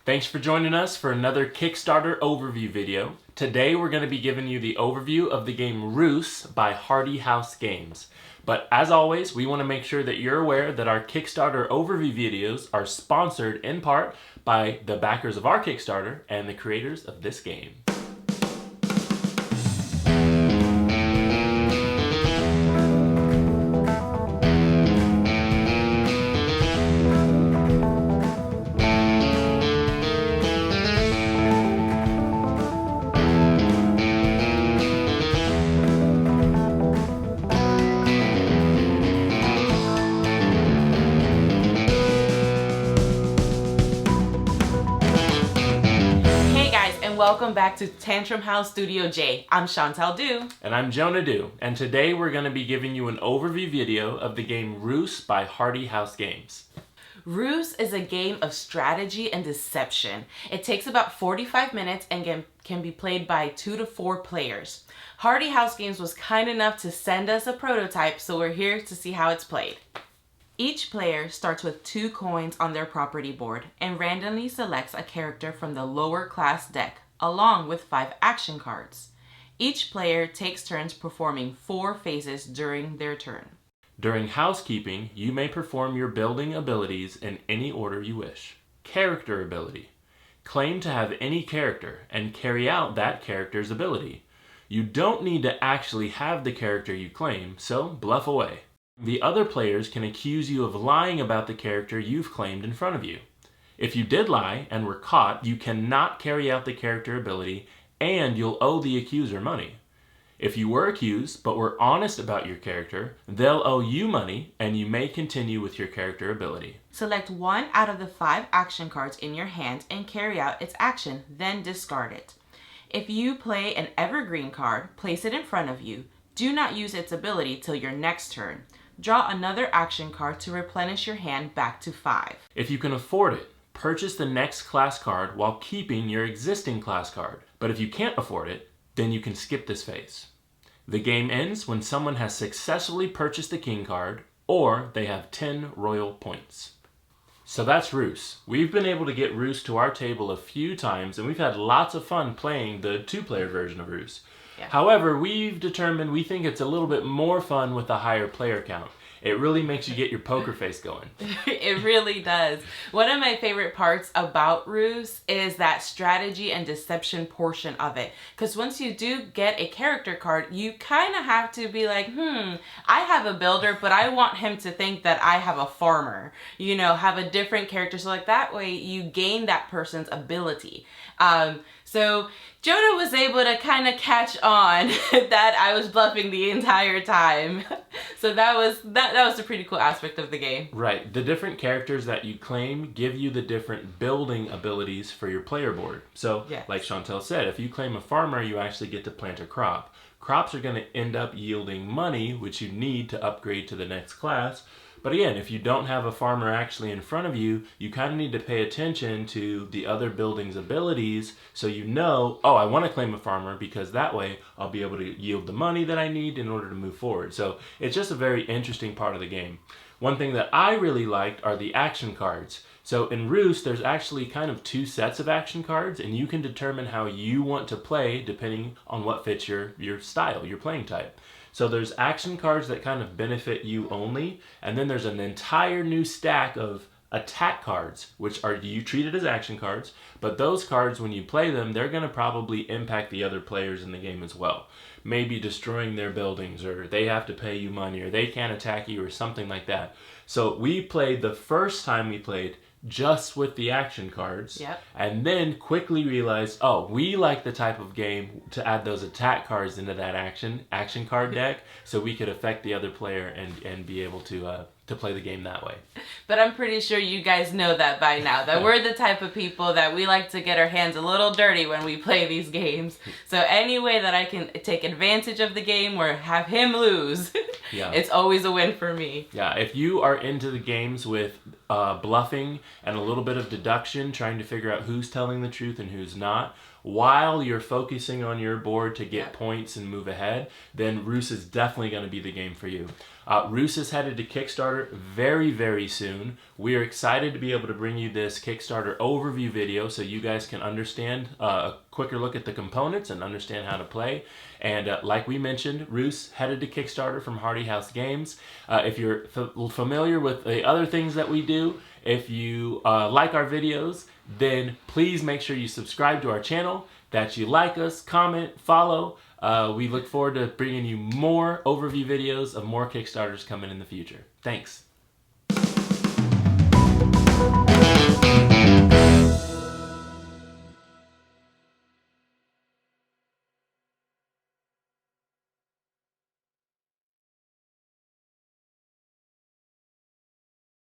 Thanks for joining us for another Kickstarter Overview video. Today we're going to be giving you the overview of the game Rus by Hardy House Games. But as always, we want to make sure that you're aware that our Kickstarter Overview videos are sponsored in part by the backers of our Kickstarter and the creators of this game. Welcome back to Tantrum House Studio J. I'm Shantelle Du. And I'm Jonah Du. And today we're going to be giving you an overview video of the game Rus by Hardy House Games. Rus is a game of strategy and deception. It takes about 45 minutes and can be played by 2 to 4 players. Hardy House Games was kind enough to send us a prototype, so we're here to see how it's played. Each player starts with 2 coins on their property board and randomly selects a character from the lower class deck, along with 5 action cards. Each player takes turns performing 4 phases during their turn. During housekeeping, you may perform your building abilities in any order you wish. Character ability. Claim to have any character and carry out that character's ability. You don't need to actually have the character you claim, so bluff away. The other players can accuse you of lying about the character you've claimed in front of you. If you did lie and were caught, you cannot carry out the character ability and you'll owe the accuser money. If you were accused but were honest about your character, they'll owe you money and you may continue with your character ability. Select 1 out of the 5 action cards in your hand and carry out its action, then discard it. If you play an evergreen card, place it in front of you. Do not use its ability till your next turn. Draw another action card to replenish your hand back to 5. If you can afford it, purchase the next class card while keeping your existing class card. But if you can't afford it, then you can skip this phase. The game ends when someone has successfully purchased the king card or they have 10 royal points. So that's Rus. We've been able to get Rus to our table a few times and we've had lots of fun playing the 2-player version of Rus. Yeah. However, we think it's a little bit more fun with a higher player count. It really makes you get your poker face going. It really does. One of my favorite parts about Rus is that strategy and deception portion of it. Because once you do get a character card, you kind of have to be like, I have a builder, but I want him to think that I have a farmer. You know, have a different character. So like that way you gain that person's ability. So Jonah was able to kind of catch on that I was bluffing the entire time. So that was a pretty cool aspect of the game. Right. The different characters that you claim give you the different building abilities for your player board. So, yes. Like Shantelle said, if you claim a farmer, you actually get to plant a crop. Crops are going to end up yielding money, which you need to upgrade to the next class. But again, if you don't have a farmer actually in front of you, you kind of need to pay attention to the other building's abilities so you know, oh, I want to claim a farmer because that way I'll be able to yield the money that I need in order to move forward. So it's just a very interesting part of the game. One thing that I really liked are the action cards. So in Rus, there's actually kind of 2 sets of action cards and you can determine how you want to play depending on what fits your style, your playing type. So there's action cards that kind of benefit you only, and then there's an entire new stack of attack cards, which are you treated as action cards, but those cards, when you play them, they're going to probably impact the other players in the game as well. Maybe destroying their buildings, or they have to pay you money, or they can't attack you, or something like that. So we played the first time we played just with the action cards, yep. And then quickly realized, oh, we like the type of game to add those attack cards into that action card deck so we could affect the other player and be able to play the game that way. But I'm pretty sure you guys know that by now, that we're the type of people that we like to get our hands a little dirty when we play these games. So any way that I can take advantage of the game or have him lose, yeah. It's always a win for me. Yeah, if you are into the games with bluffing and a little bit of deduction, trying to figure out who's telling the truth and who's not, while you're focusing on your board to get points and move ahead, then Rus is definitely going to be the game for you. Rus is headed to Kickstarter very, very soon. We are excited to be able to bring you this Kickstarter overview video so you guys can understand a quicker look at the components and understand how to play. And like we mentioned, Rus headed to Kickstarter from Hardy House Games. If you're familiar with the other things that we do, if you like our videos, then please make sure you subscribe to our channel, that you like us, comment, follow. We look forward to bringing you more overview videos of more Kickstarters coming in the future. Thanks.